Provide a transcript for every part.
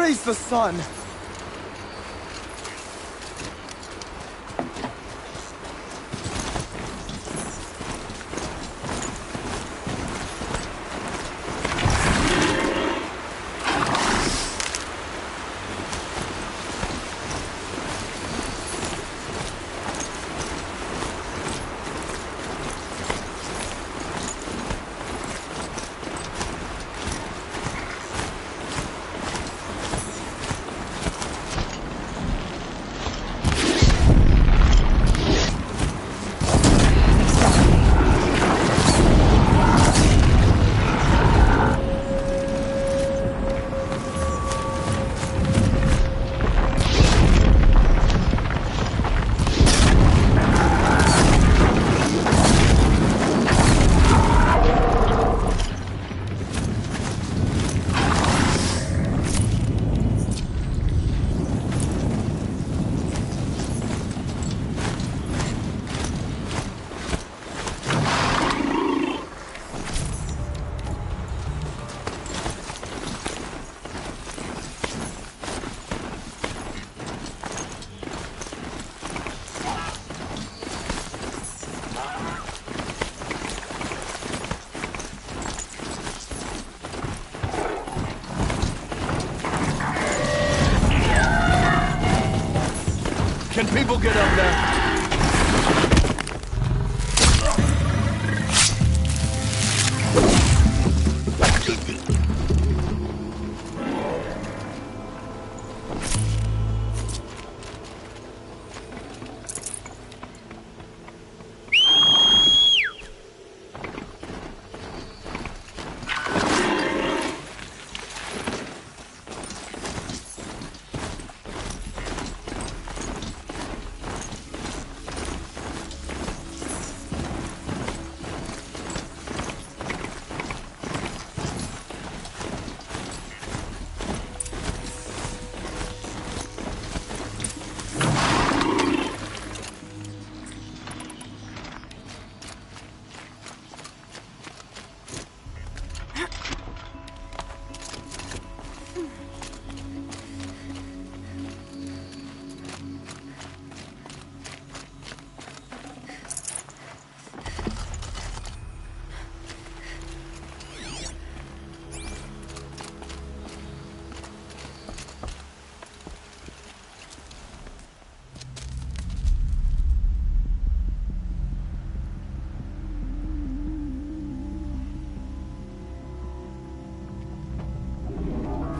Praise the sun! Can people get up there?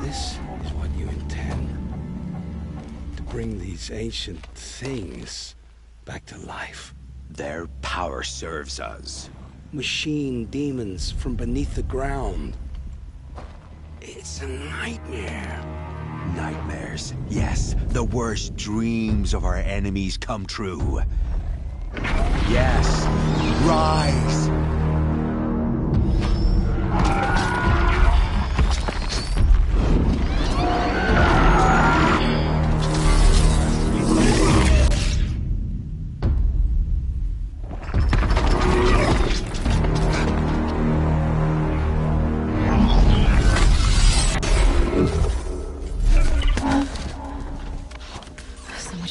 This is what you intend. To bring these ancient things back to life. Their power serves us. Machine demons from beneath the ground. It's a nightmare. Nightmares. Yes, the worst dreams of our enemies come true. Yes, rise!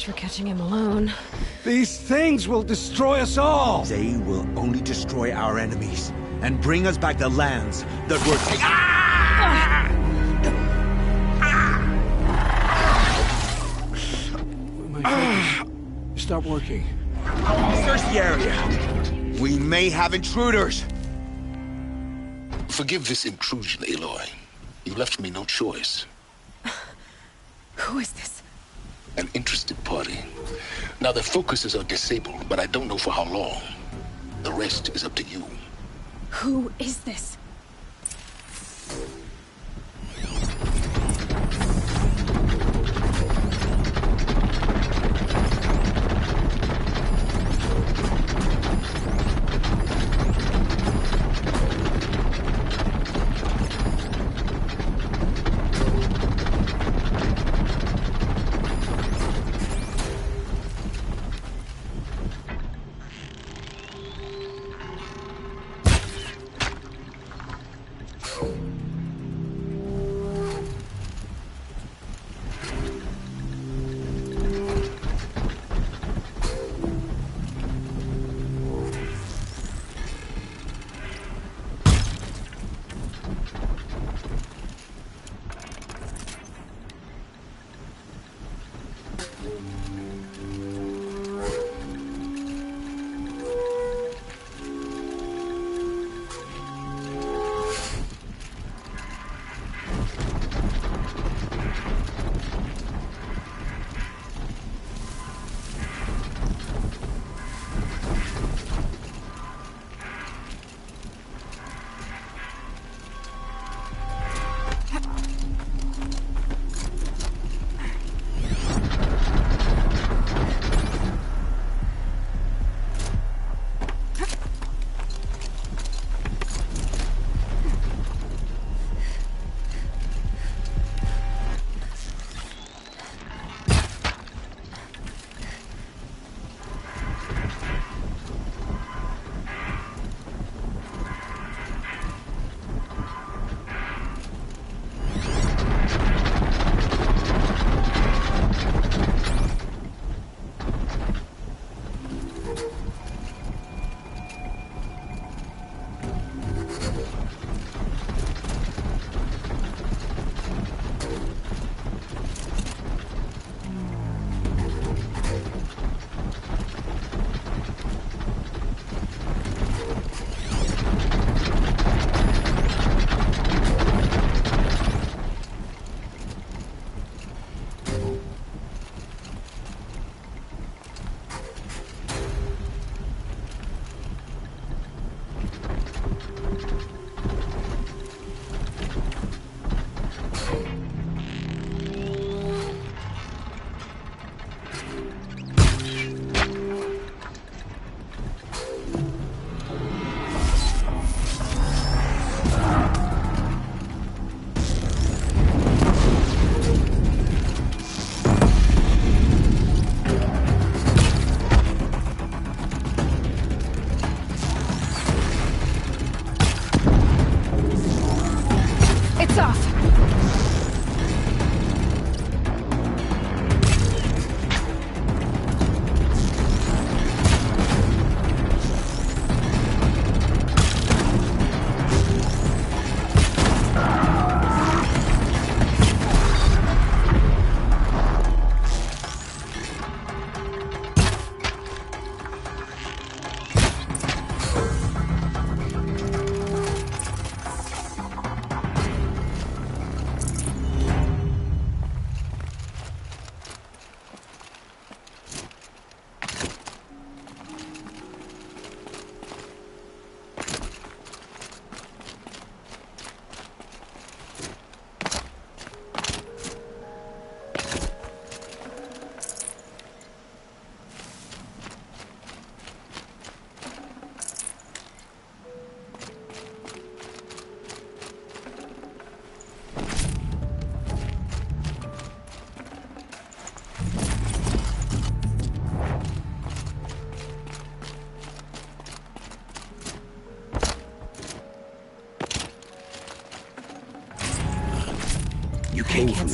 For catching him alone. These things will destroy us all! They will only destroy our enemies and bring us back the lands that were taken. Ah! My focus stopped working. Search the area. We may have intruders. Forgive this intrusion, Aloy. You left me no choice. Who is this? An interested party. Now their focuses are disabled, but I don't know for how long. The rest is up to you. Who is this?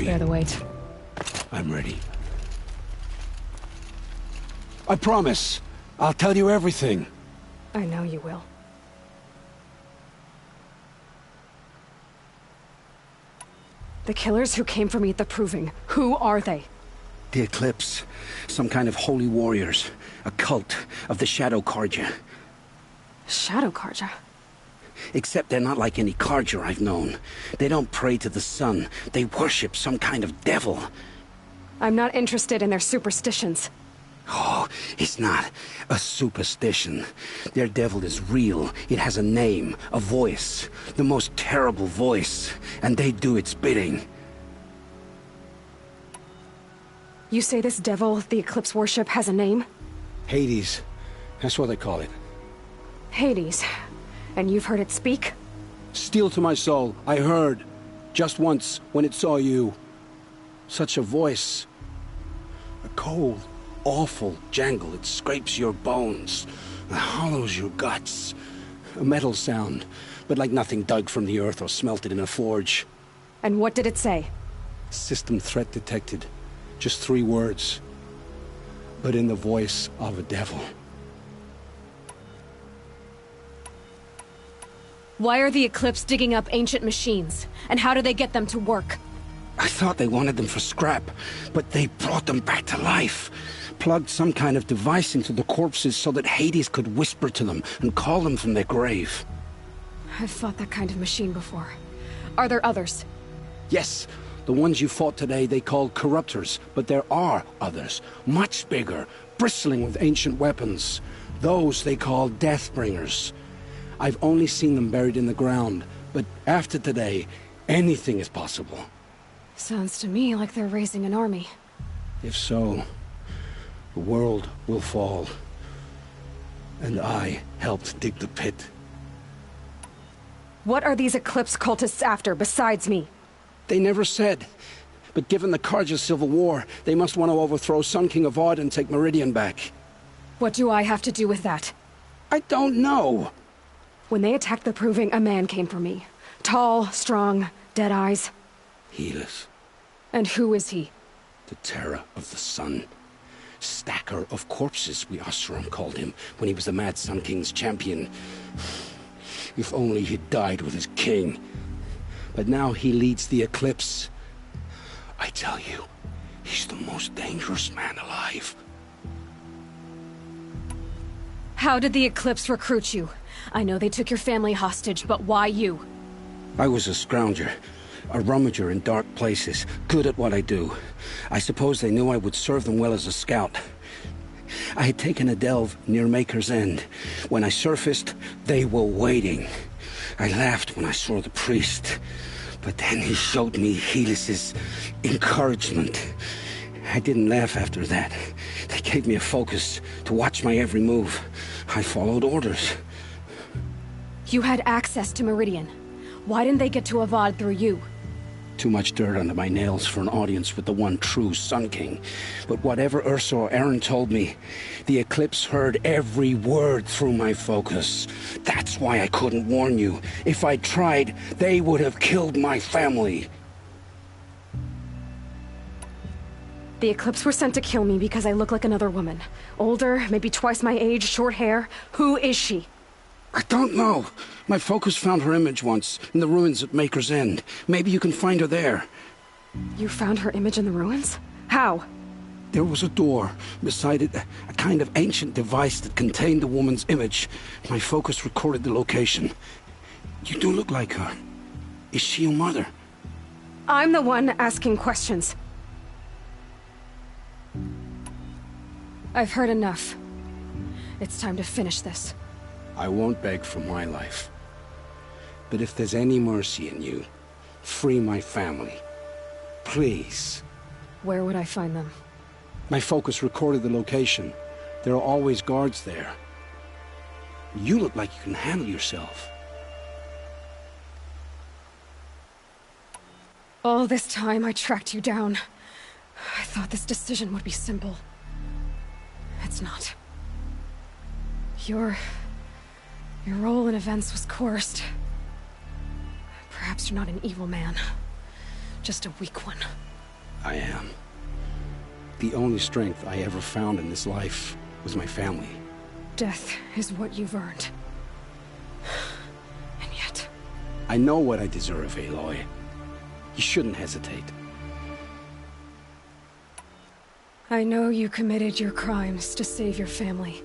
bear the weight. I'm ready. I promise. I'll tell you everything. I know you will. The killers who came for me at the Proving, who are they? The Eclipse. Some kind of holy warriors. A cult of the Shadow Carja. Shadow Carja? Except they're not like any Carja I've known. They don't pray to the sun. They worship some kind of devil. I'm not interested in their superstitions. Oh, it's not a superstition. Their devil is real. It has a name, a voice. The most terrible voice. And they do its bidding. You say this devil the Eclipse worship has a name? Hades. That's what they call it. Hades. And you've heard it speak? Steel to my soul, I heard. Just once, when it saw you. Such a voice. A cold, awful jangle. It scrapes your bones. It hollows your guts. A metal sound, but like nothing dug from the earth or smelted in a forge. And what did it say? System threat detected. Just 3 words. But in the voice of a devil. Why are the Eclipse digging up ancient machines? And how do they get them to work? I thought they wanted them for scrap, but they brought them back to life. Plugged some kind of device into the corpses so that Hades could whisper to them and call them from their grave. I've fought that kind of machine before. Are there others? Yes, the ones you fought today they called corruptors, but there are others, much bigger, bristling with ancient weapons. Those they call Deathbringers. I've only seen them buried in the ground, but after today, anything is possible. Sounds to me like they're raising an army. If so, the world will fall. And I helped dig the pit. What are these Eclipse cultists after, besides me? They never said. But given the Carja civil war, they must want to overthrow Sun King Avad and take Meridian back. What do I have to do with that? I don't know. When they attacked the Proving, a man came for me. Tall, strong, dead eyes. Helis, And who is he? the terror of the sun. Stacker of corpses, we Oseram called him, when he was the Mad Sun King's champion. If only he'd died with his king. But now he leads the Eclipse. I tell you, he's the most dangerous man alive. How did the Eclipse recruit you? I know they took your family hostage, but why you? I was a scrounger, a rummager in dark places, good at what I do. I suppose they knew I would serve them well as a scout. I had taken a delve near Maker's End. When I surfaced, they were waiting. I laughed when I saw the priest, but then he showed me Helis's encouragement. I didn't laugh after that. They gave me a focus to watch my every move. I followed orders. You had access to Meridian. Why didn't they get to Avad through you? Too much dirt under my nails for an audience with the one true Sun King. But whatever Ursa or Eren told me, the Eclipse heard every word through my focus. That's why I couldn't warn you. If I tried, they would have killed my family. The Eclipse were sent to kill me because I look like another woman. Older, maybe twice my age, short hair. Who is she? I don't know. My focus found her image once, in the ruins at Maker's End. Maybe you can find her there. You found her image in the ruins? How? There was a door. Beside it, a kind of ancient device that contained the woman's image. My focus recorded the location. You do look like her. Is she your mother? I'm the one asking questions. I've heard enough. It's time to finish this. I won't beg for my life. But if there's any mercy in you, free my family. Please. Where would I find them? My focus recorded the location. There are always guards there. You look like you can handle yourself. All this time I tracked you down. I thought this decision would be simple. It's not. Your role in events was coerced. Perhaps you're not an evil man. Just a weak one. I am. The only strength I ever found in this life was my family. Death is what you've earned. And yet... I know what I deserve, Aloy. You shouldn't hesitate. I know you committed your crimes to save your family.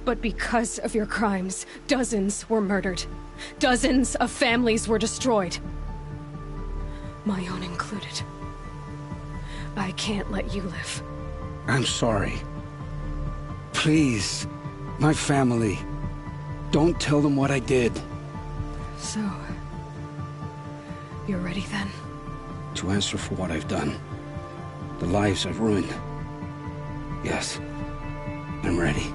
But because of your crimes, dozens were murdered. Dozens of families were destroyed. My own included. I can't let you live. I'm sorry. Please, my family. Don't tell them what I did. So... you're ready then? To answer for what I've done. The lives I've ruined. Yes. I'm ready.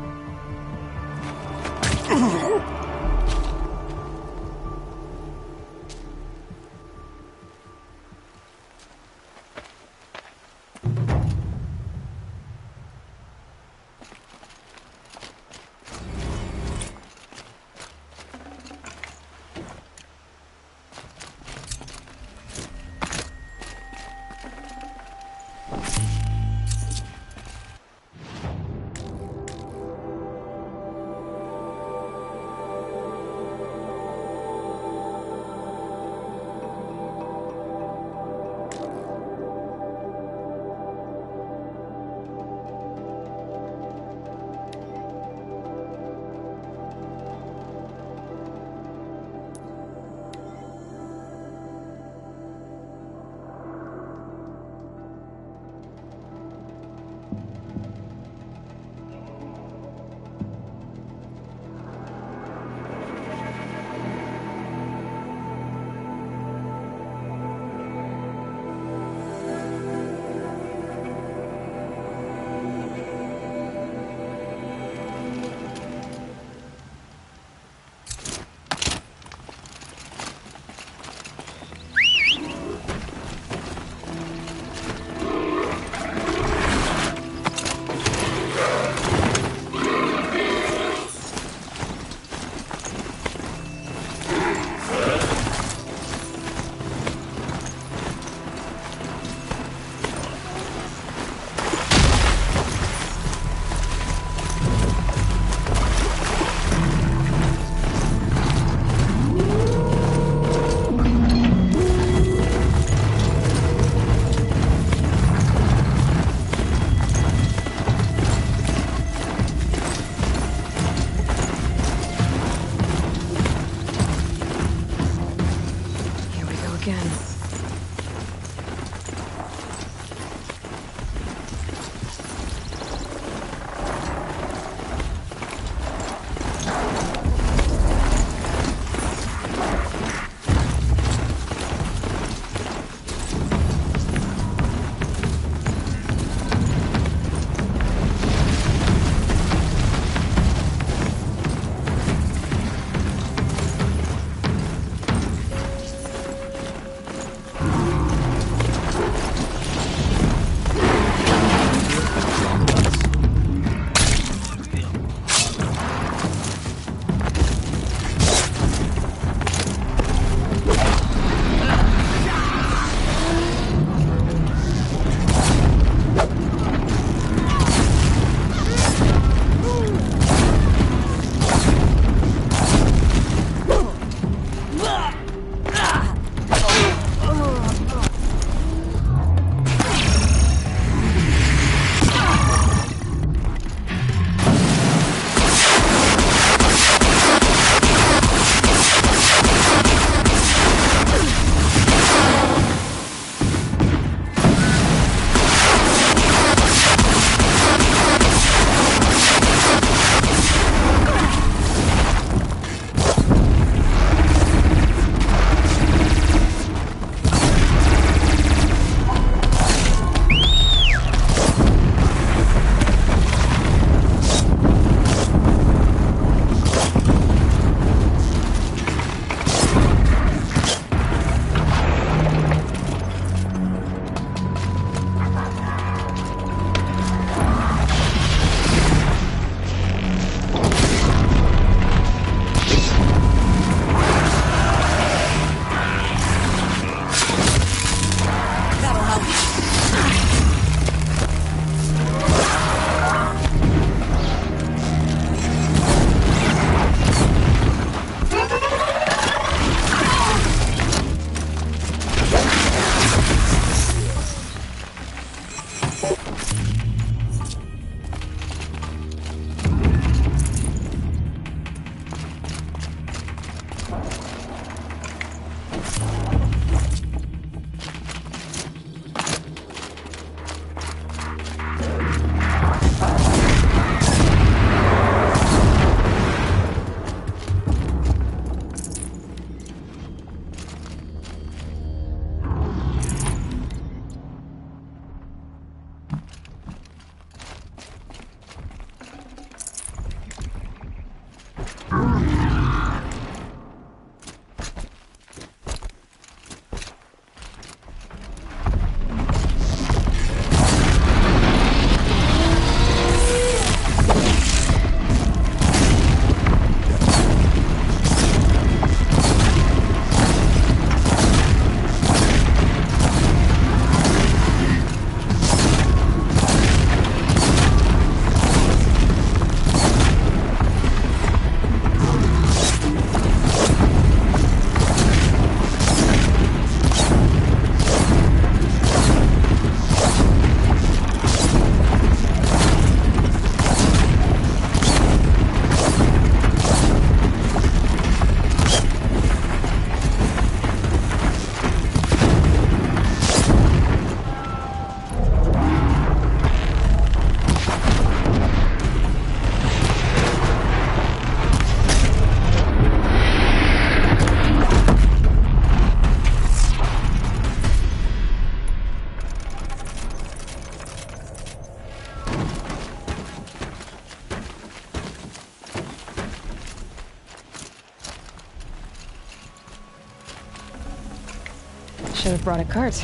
should have brought a cart.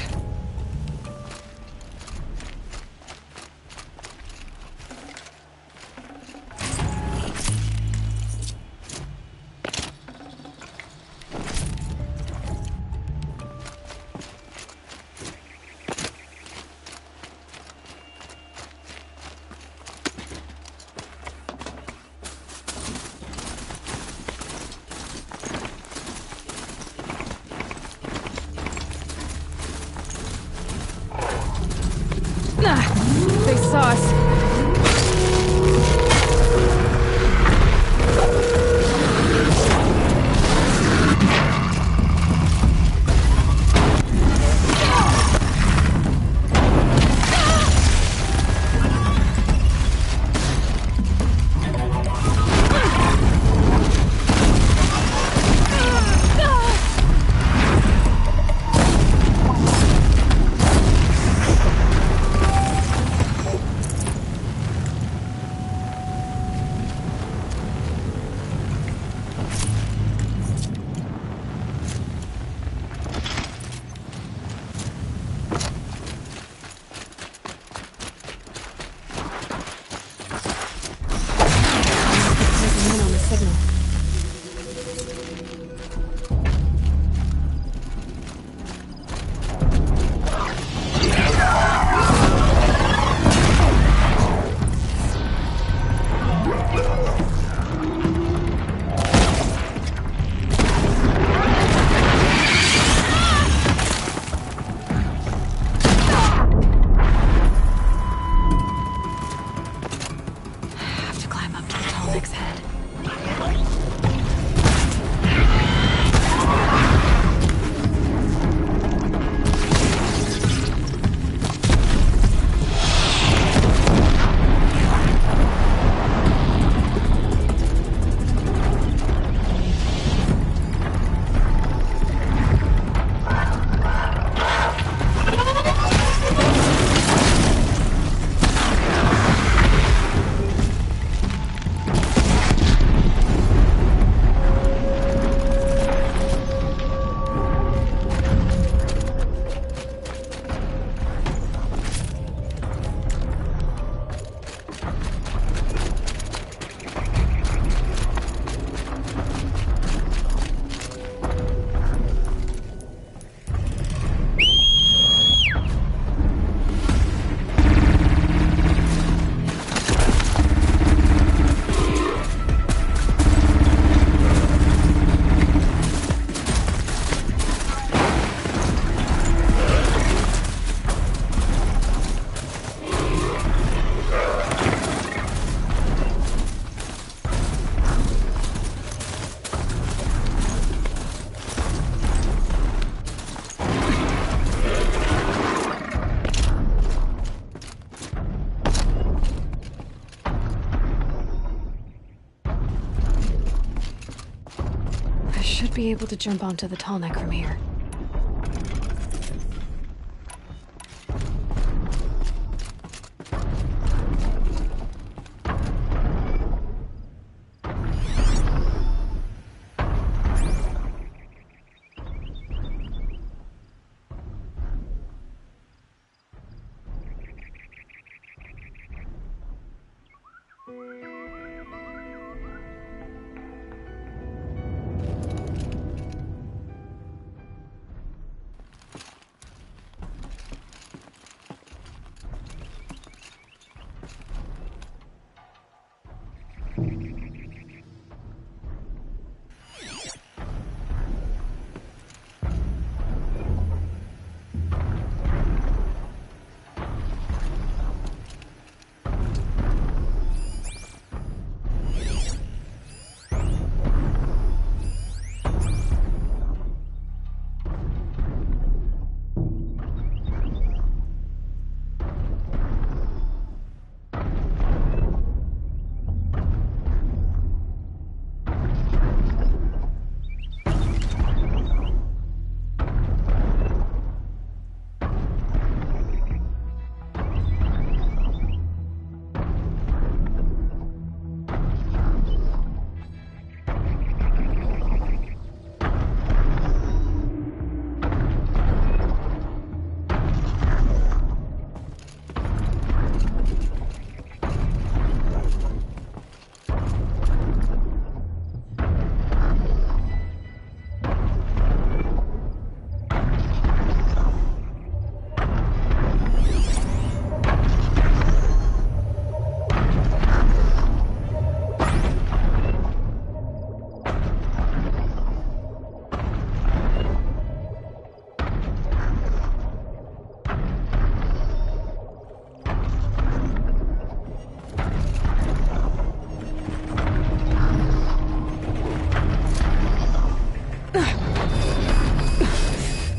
They saw us. Be able to jump onto the tall neck from here.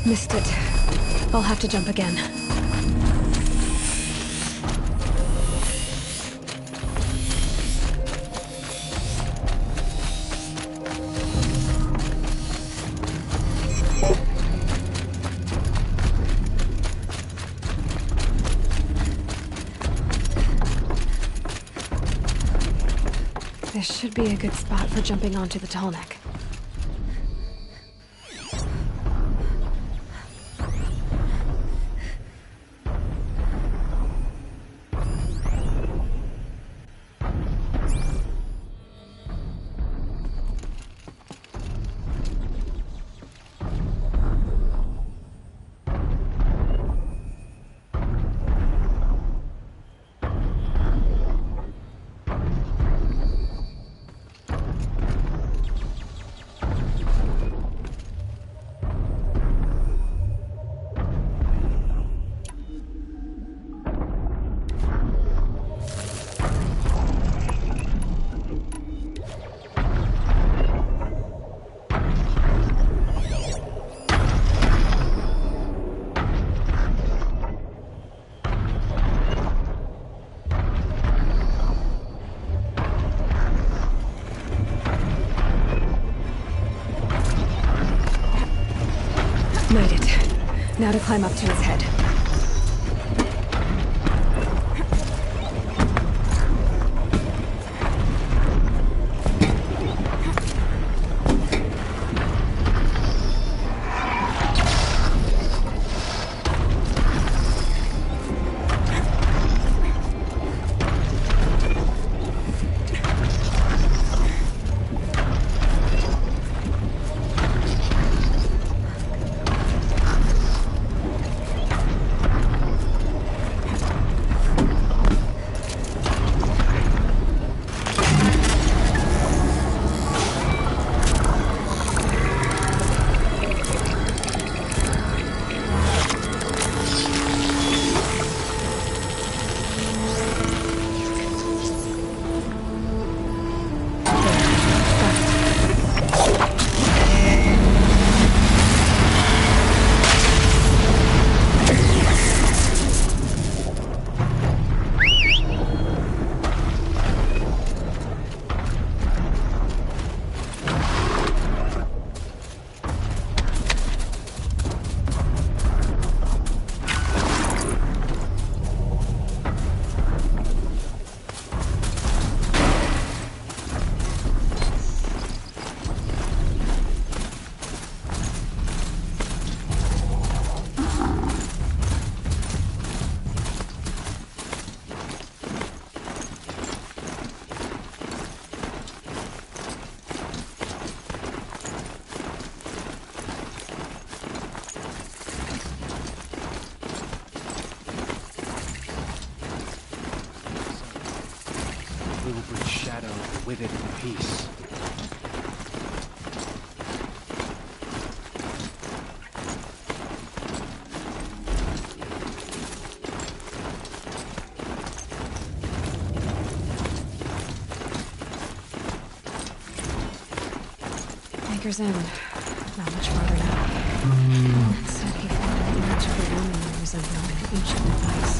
Missed it. I'll have to jump again. This should be a good spot for jumping onto the tall neck. Made it. Now to climb up to his head. We will bring shadow, with it peace. Maker's End. Not much farther now. Said he found an image of a woman resembling an ancient device.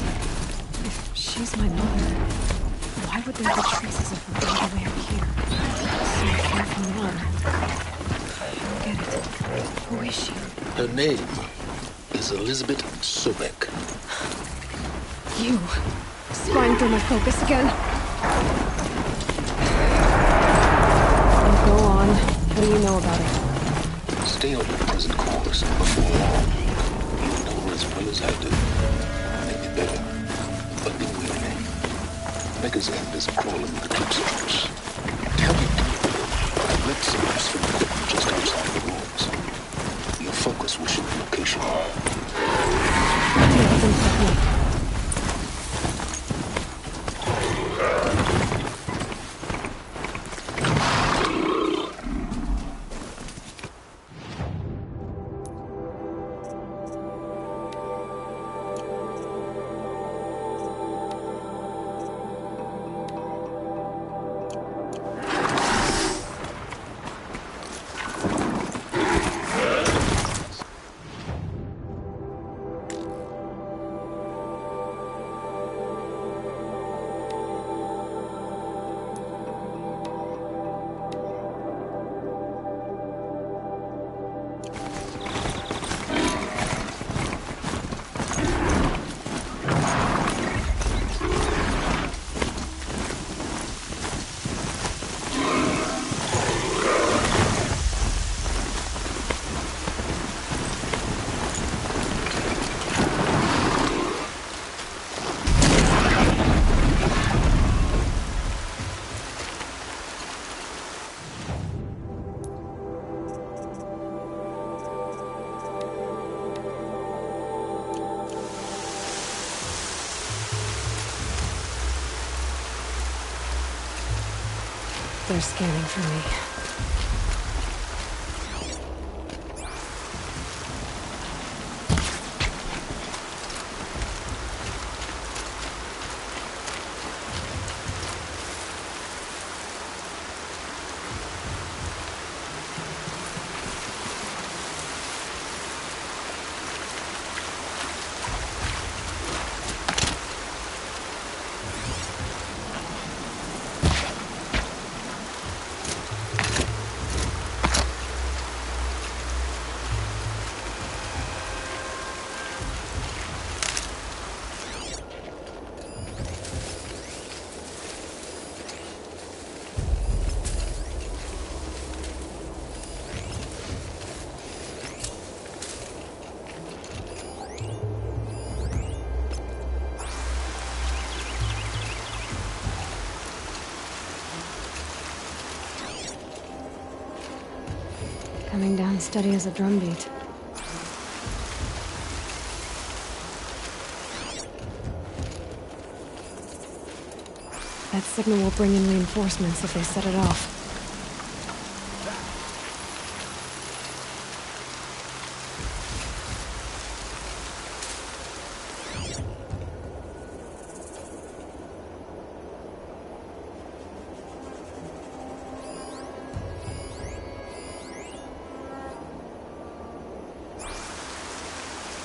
If she's my mother, why would there be traces of her all the way up here? So far from the water. Get it. Who is she? Her name is Elizabeth Sobek. You. Spying through my focus again? Go on. What do you know about it? Stay on your present course. Before long, you know as well as I do. Maybe better, but be wary. Maker's End is crawling with eclipse troops. Tell you, let some useful equipment just outside the walls. Your focus will show the location. Yeah, some technique. They're scanning for me. Coming down steady as a drumbeat. That signal will bring in reinforcements if they set it off.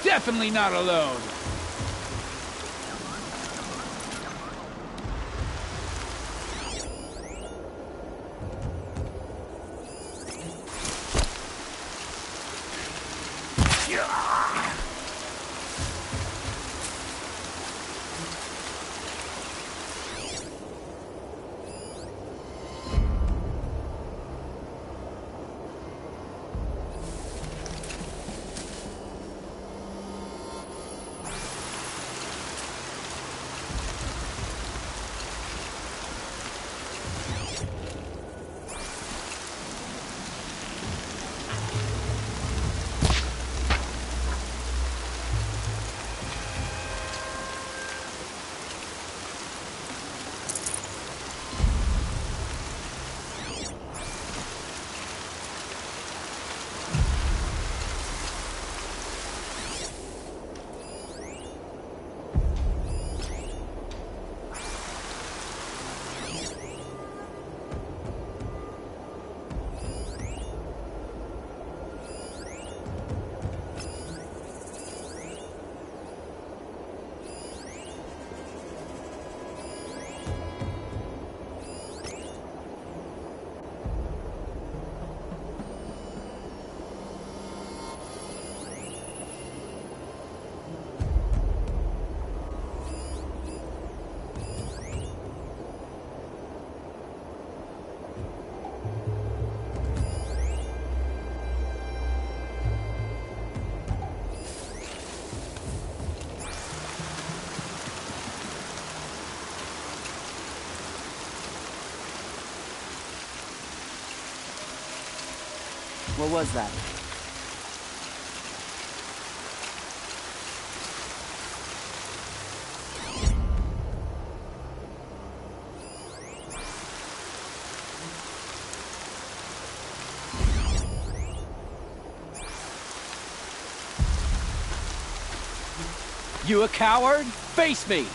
Definitely not alone. What was that? You a coward? Face me!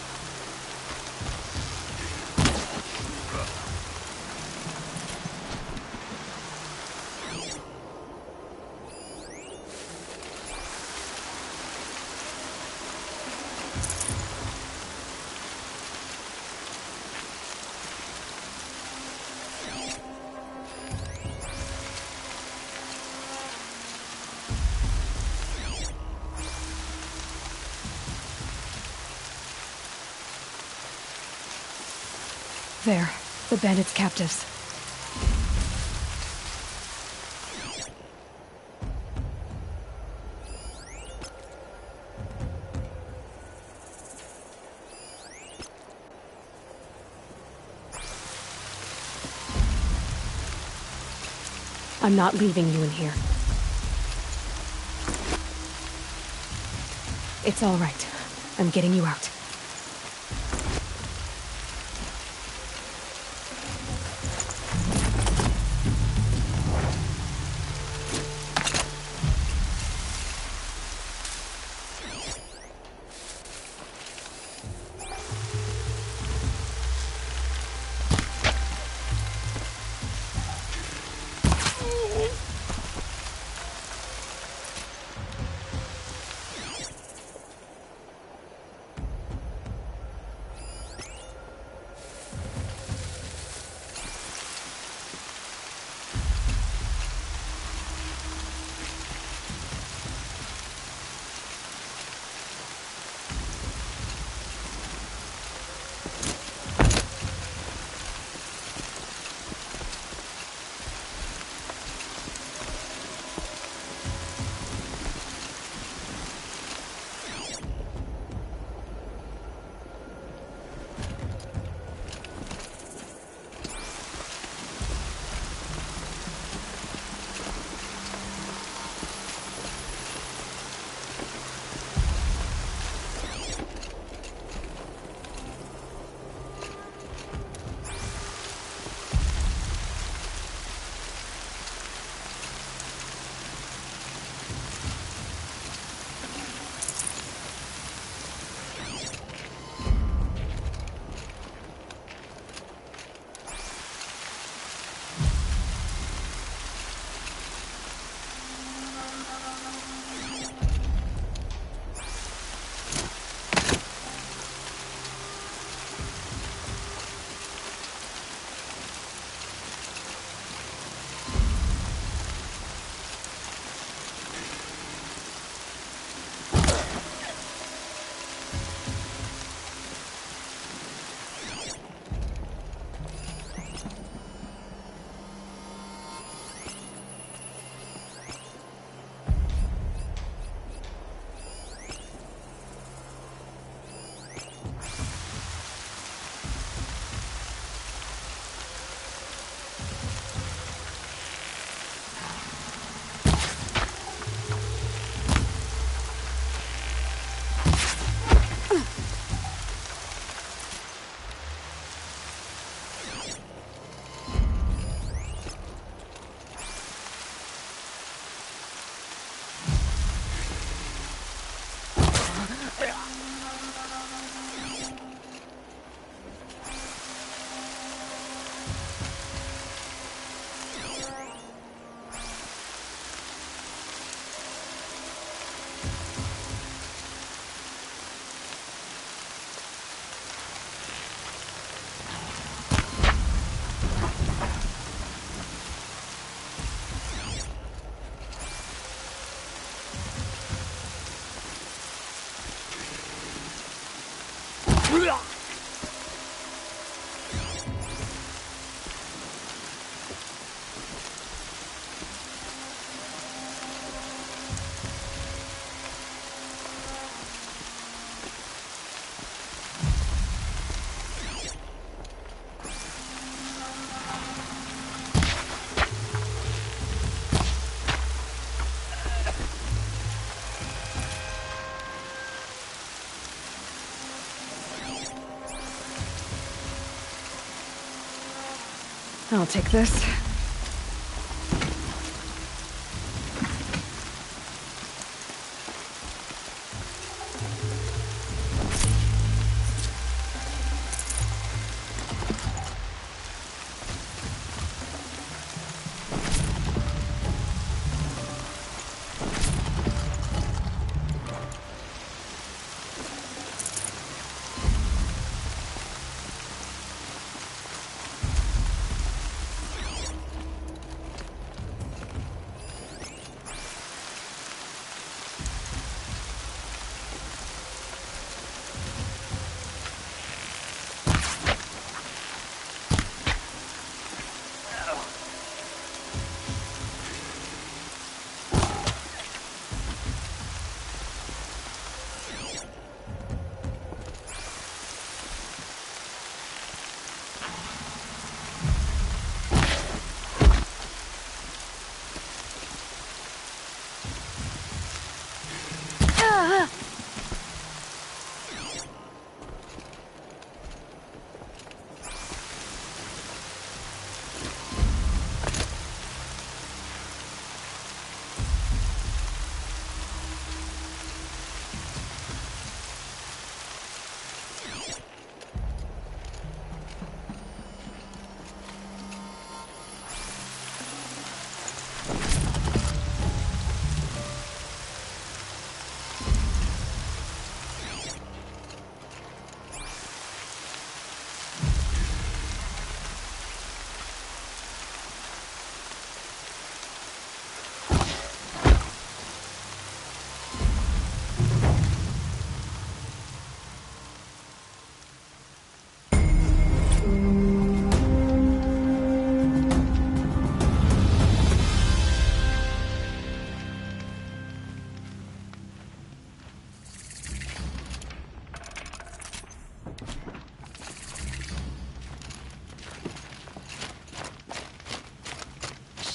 There, the bandits' captives. I'm not leaving you in here. It's all right. I'm getting you out. I'll take this.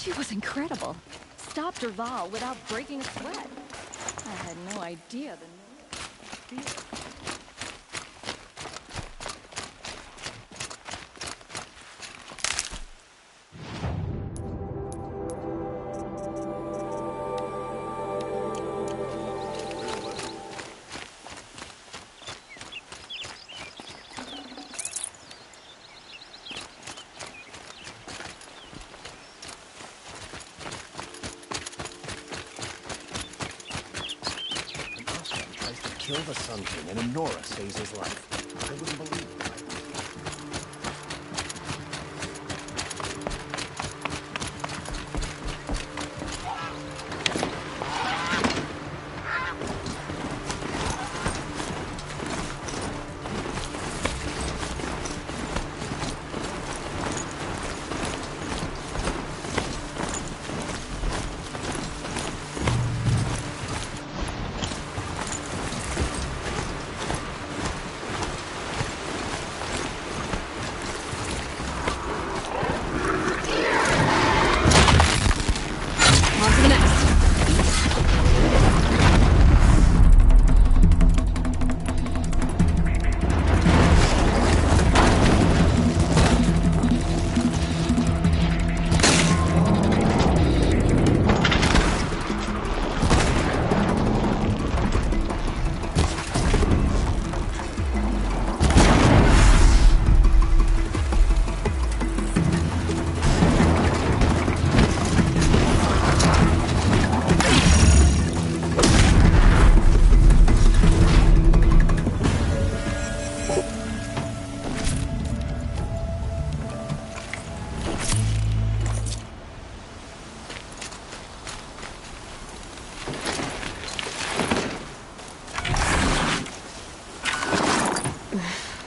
She was incredible. Stopped Dervahl without breaking a sweat. I had no idea the noise. Kill the Sun King, and Enora saves his life. I wouldn't believe it.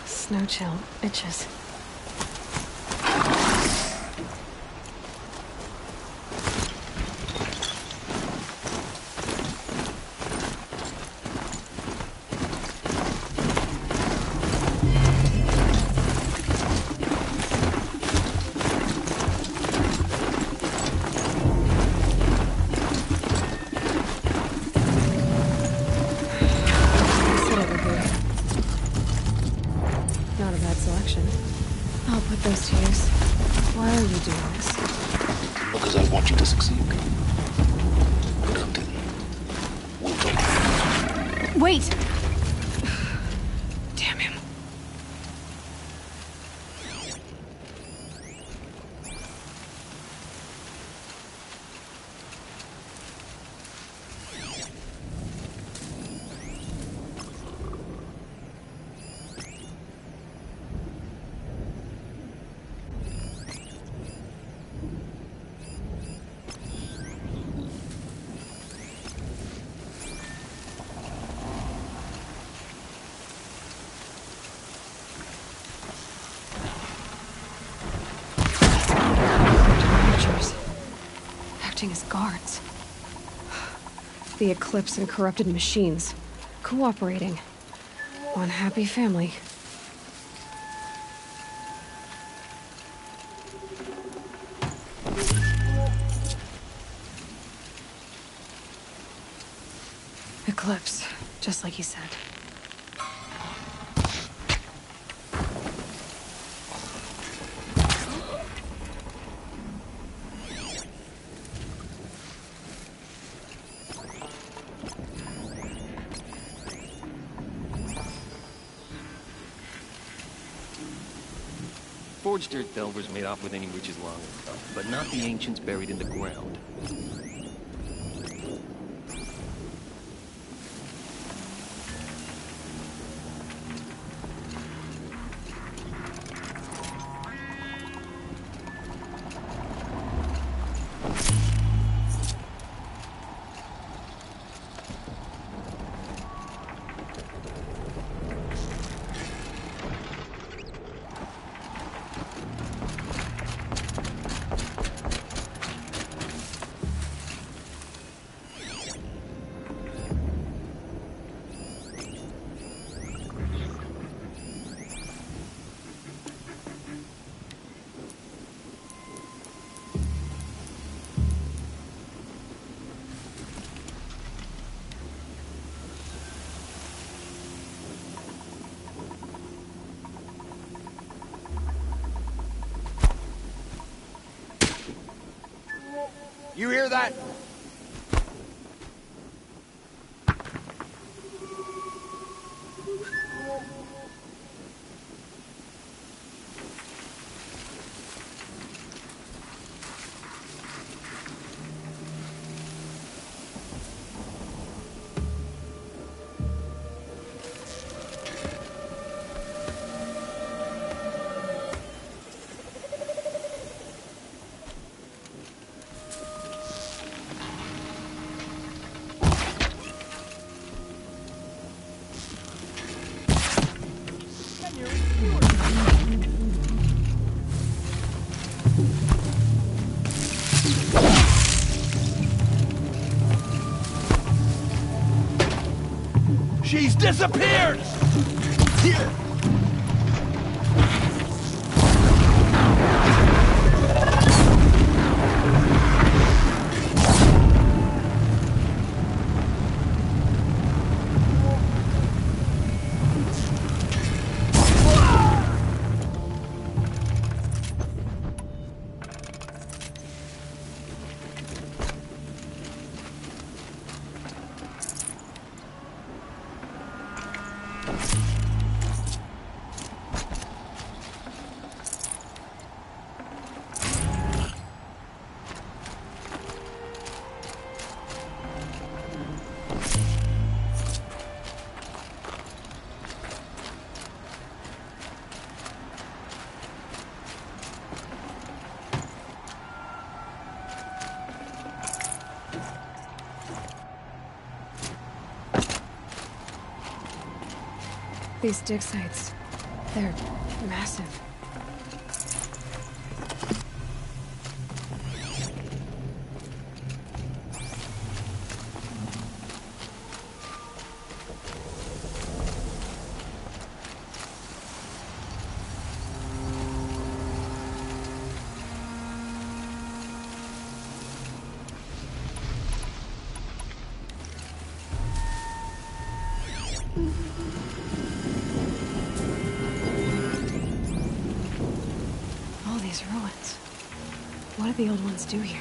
Snow chill itches. Not a bad selection. are you doing this? Because I want you to succeed. But until we'll talk. Wait! Damn him. Acting as guards. The Eclipse and corrupted machines. Cooperating. One happy family. Eclipse, just like he said. Forged Earth Delvers made off with any riches long ago, but not the ancients buried in the ground. You hear that? She's disappeared! These dig sites, they're massive. What did the old ones do here?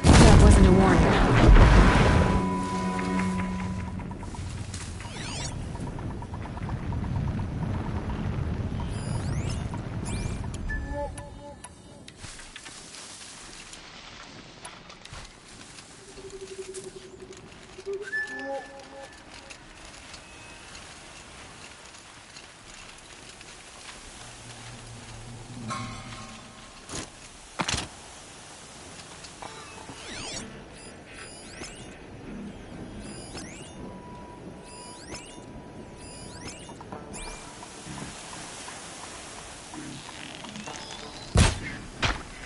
That wasn't a warning.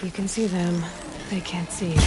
You can see them. They can't see you.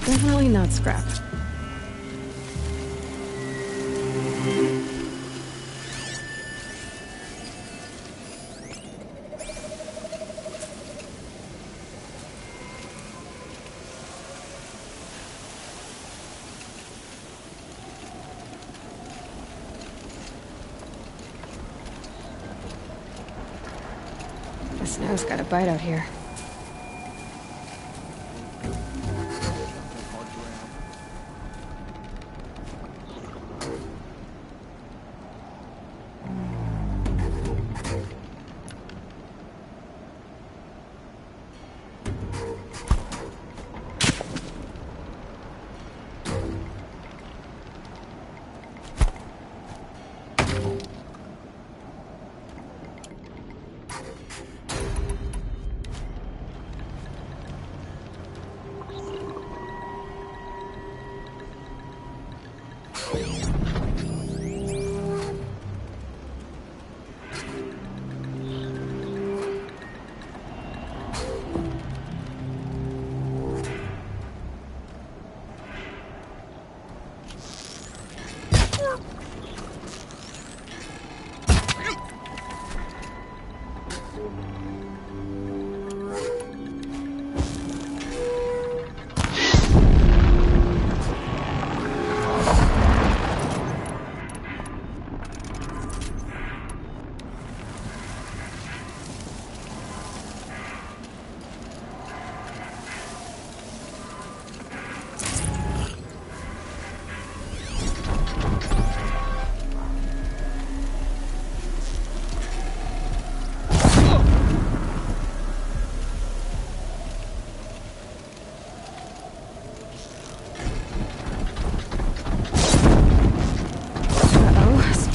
Definitely not scrap. The snow's got a bite out here.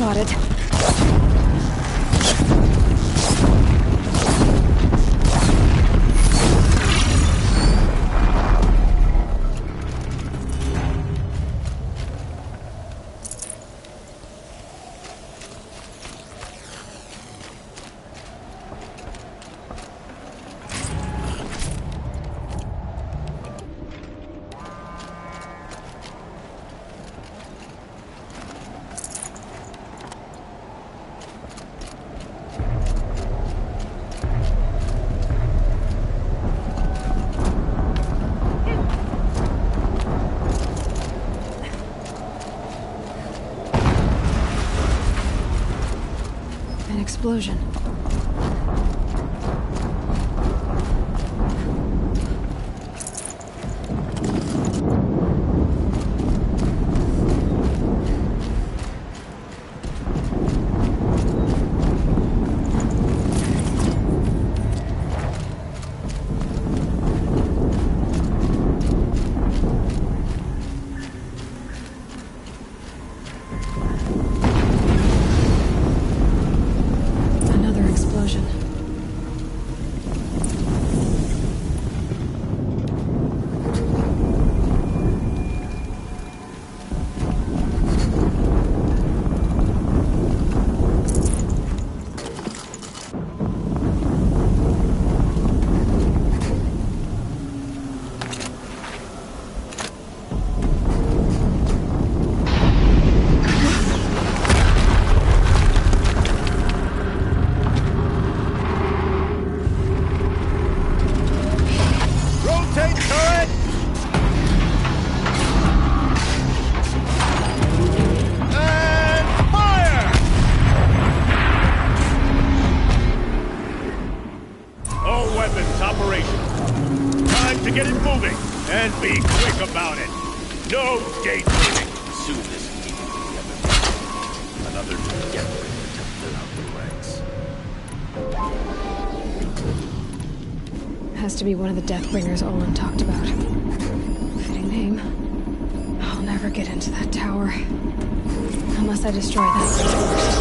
Spotted. Explosion. Has to be one of the Deathbringers Olin talked about. Fitting name. I'll never get into that tower. Unless I destroy that first.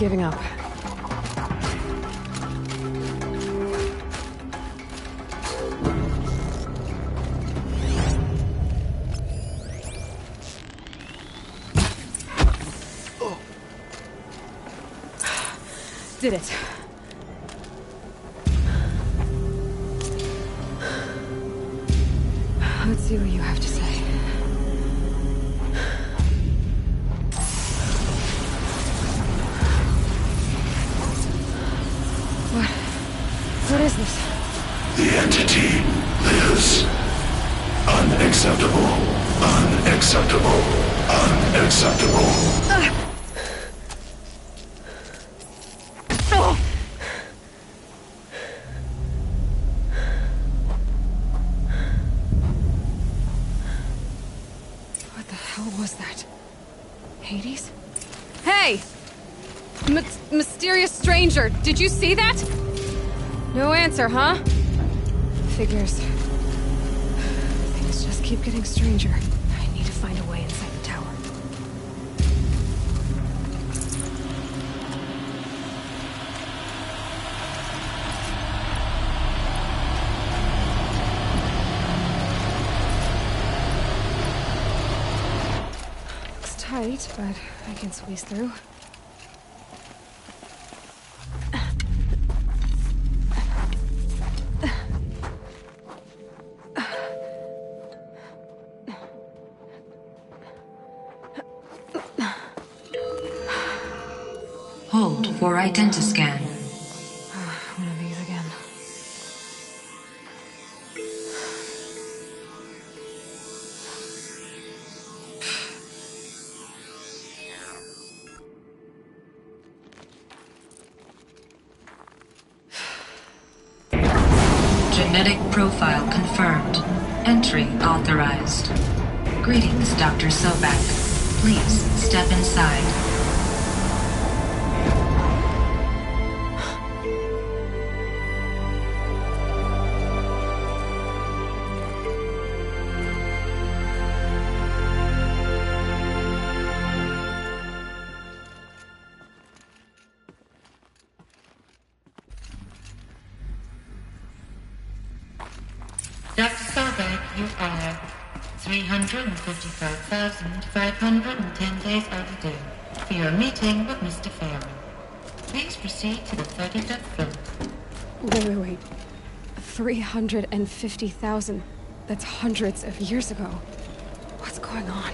giving up. Did it. Let's see what you have to say. What is this? The entity lives. Unacceptable. Unacceptable. Unacceptable. What the hell was that? Hades? Hey! Mysterious stranger, did you see that? No answer, huh? Figures. Things just keep getting stranger. I need to find a way inside the tower. Looks tight, but I can squeeze through. Hold for identiscan. One of these again. Genetic profile confirmed. Entry authorized. Greetings, Dr. Sobek. Please step inside. Dr. Sobek, you are 355,510 days overdue for your meeting with Mr. Farron. Please proceed to the 35th floor. Wait. 350,000. That's hundreds of years ago. What's going on?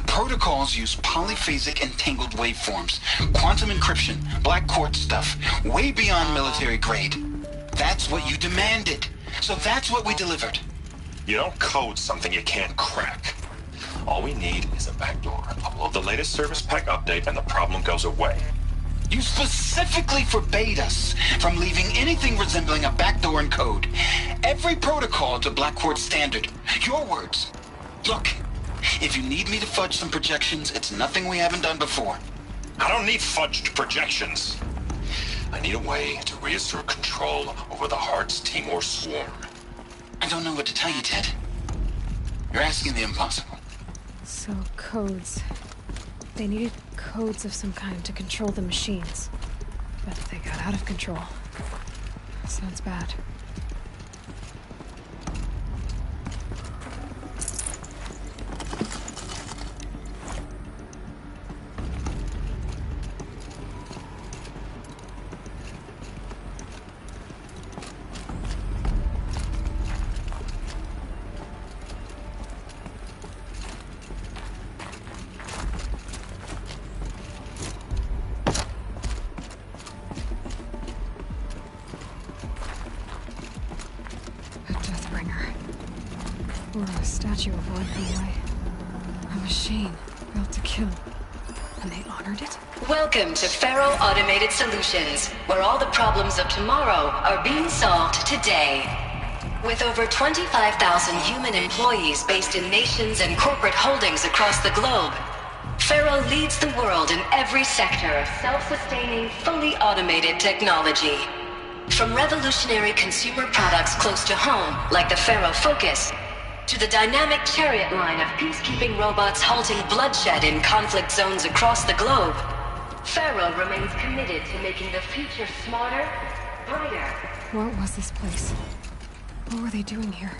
Protocols use polyphasic entangled waveforms, quantum encryption, black quartz stuff, way beyond military grade. That's what you demanded. So that's what we delivered. You don't code something you can't crack. All we need is a backdoor. Upload the latest service pack update and the problem goes away. You specifically forbade us from leaving anything resembling a backdoor in code. Every protocol to Black Quartz standard. Your words. Look. If you need me to fudge some projections, it's nothing we haven't done before. I don't need fudged projections. I need a way to reassert control over the Heart's Timor swarm. I don't know what to tell you, Ted. You're asking the impossible. So, codes. They needed codes of some kind to control the machines. But they got out of control. Sounds bad. Or a statue of one anyway. A machine built to kill. And they honored it? Welcome to Faro Automated Solutions, where all the problems of tomorrow are being solved today. With over 25,000 human employees based in nations and corporate holdings across the globe, Faro leads the world in every sector of self-sustaining, fully automated technology. From revolutionary consumer products close to home, like the Faro Focus, to the dynamic Chariot line of peacekeeping robots halting bloodshed in conflict zones across the globe, Faro remains committed to making the future smarter, brighter. What was this place? What were they doing here?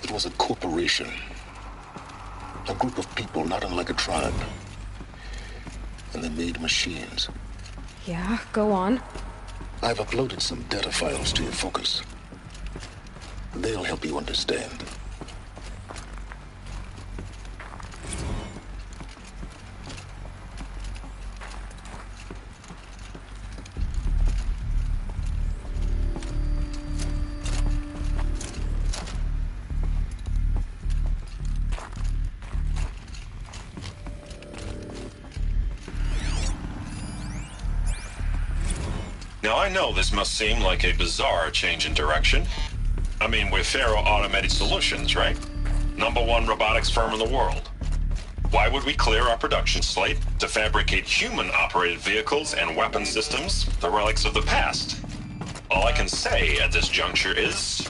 It was a corporation. A group of people not unlike a tribe. And they made machines. Yeah, go on. I've uploaded some data files to your Focus. They'll help you understand. Now, I know this must seem like a bizarre change in direction. I mean, we're Faro Automated Solutions, right? #1 robotics firm in the world. Why would we clear our production slate to fabricate human-operated vehicles and weapon systems, the relics of the past? All I can say at this juncture is...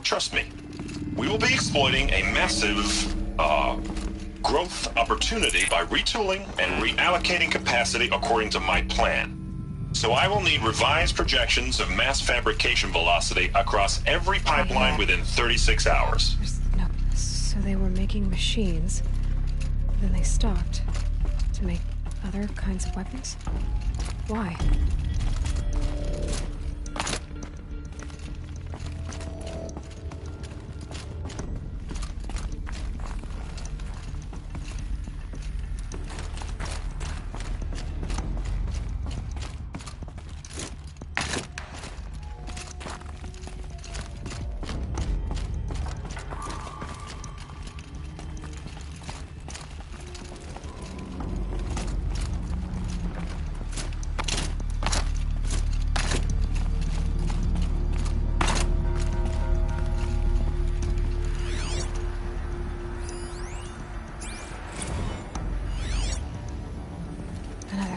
trust me, we will be exploiting a massive, growth opportunity by retooling and reallocating capacity according to my plan. So I will need revised projections of mass fabrication velocity across every pipeline within 36 hours. No. So they were making machines, then they stopped to make other kinds of weapons? Why?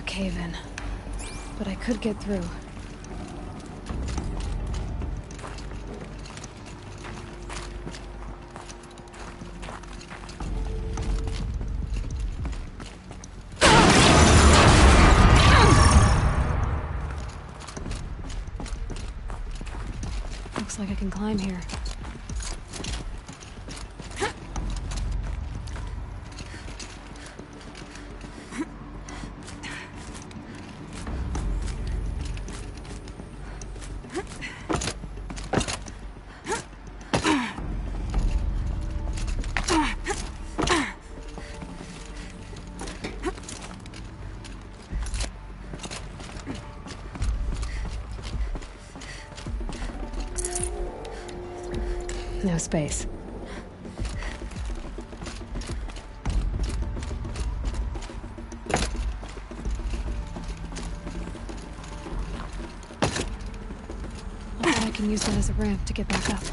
Cave-in. But I could get through. Looks like I can climb here. No space. I bet I can use that as a ramp to get back up.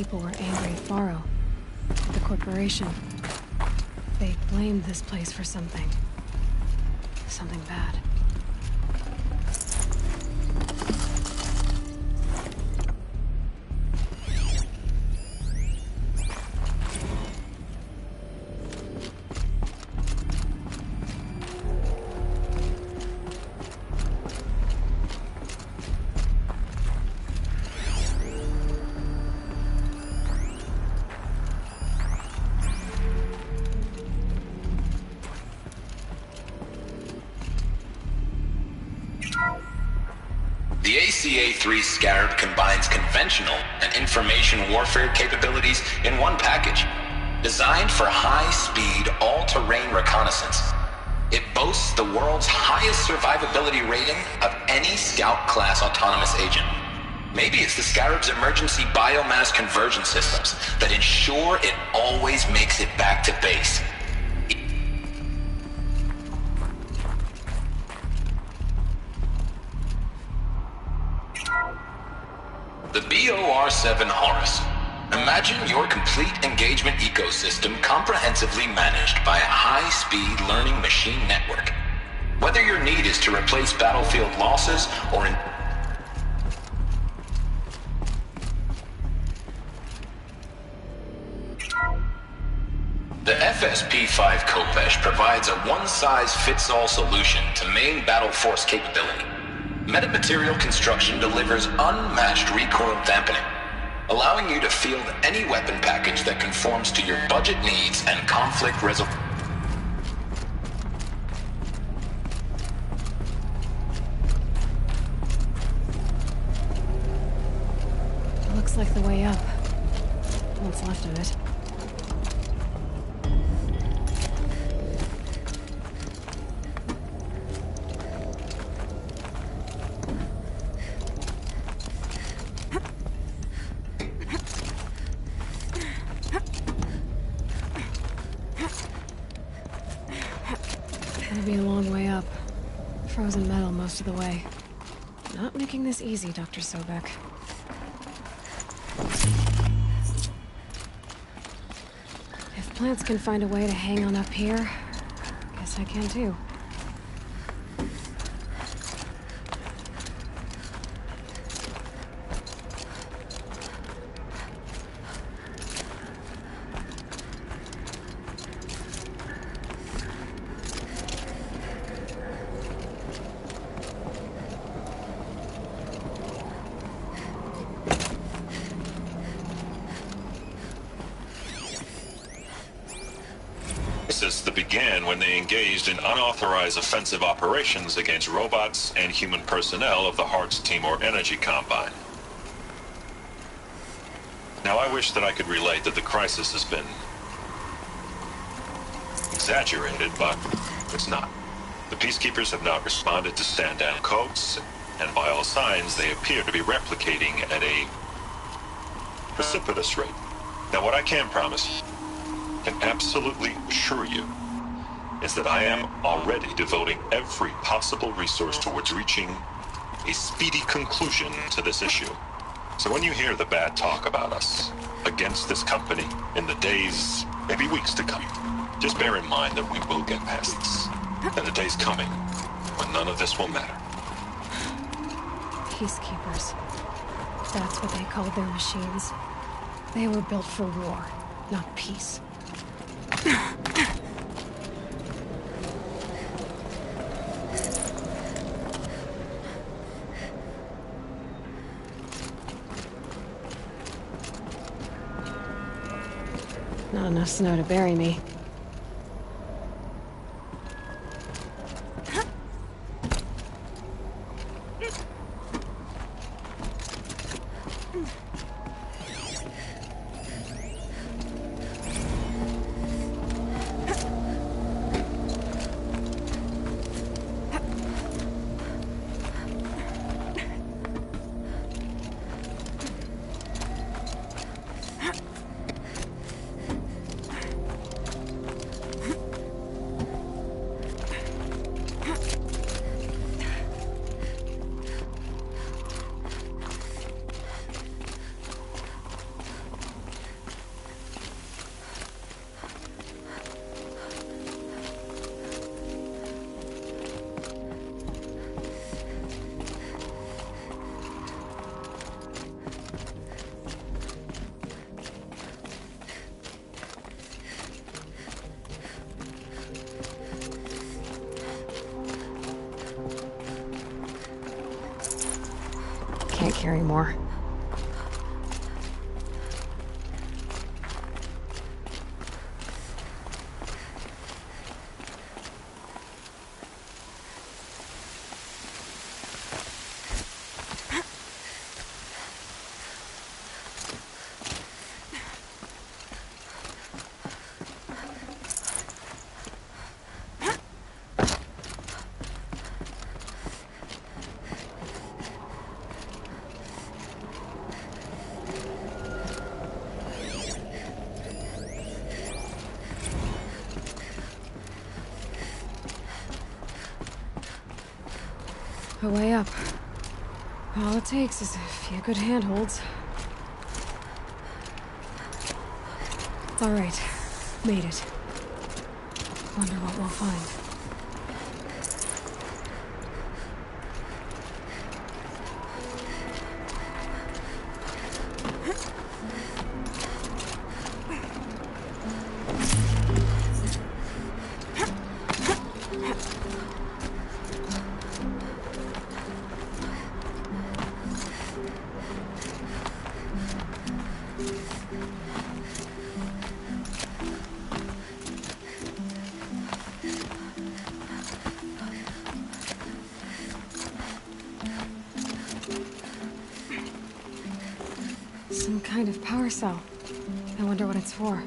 people were angry at Faro, at the corporation. They blamed this place for something. Something bad. The ACA-3 Scarab combines conventional and information warfare capabilities in one package. Designed for high-speed, all-terrain reconnaissance, it boasts the world's highest survivability rating of any Scout-class autonomous agent. Maybe it's the Scarab's emergency biomass conversion systems that ensure it always makes it back to base. The BOR-7 Horus. Imagine your complete engagement ecosystem comprehensively managed by a high-speed learning machine network. Whether your need is to replace battlefield losses or The FSP-5 Khopesh provides a one-size-fits-all solution to main battle force capability. Metamaterial construction delivers unmatched recoil dampening, allowing you to field any weapon package that conforms to your budget needs and conflict resolution. Looks like the way up. What's left of it. It'll be a long way up. Frozen metal most of the way. Not making this easy, Dr. Sobek. If plants can find a way to hang on up here, guess I can too. That began when they engaged in unauthorized offensive operations against robots and human personnel of the Hearts Timor Energy Combine. Now, I wish that I could relate that the crisis has been exaggerated, but it's not. The Peacekeepers have not responded to stand-down codes, and by all signs, they appear to be replicating at a precipitous rate. Now, what I can promise, can absolutely assure you, is that I am already devoting every possible resource towards reaching a speedy conclusion to this issue. So when you hear the bad talk about us against this company in the days, maybe weeks to come, just bear in mind that we will get past this. And the day's coming when none of this will matter. Peacekeepers. That's what they called their machines. They were built for war, not peace. Not enough snow to bury me. can't carry more. A way up. All it takes is a few good handholds. All right, made it. Wonder what we'll find. Some kind of power cell. I wonder what it's for.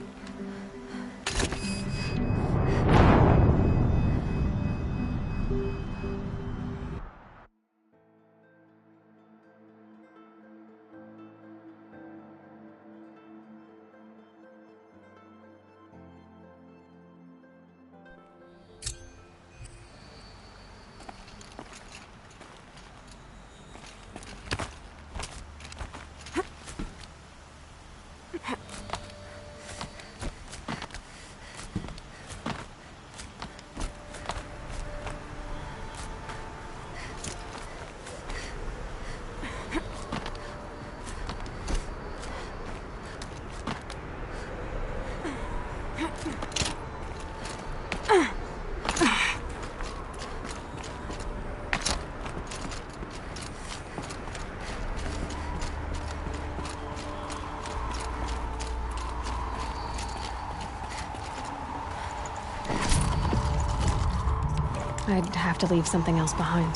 I'd have to leave something else behind.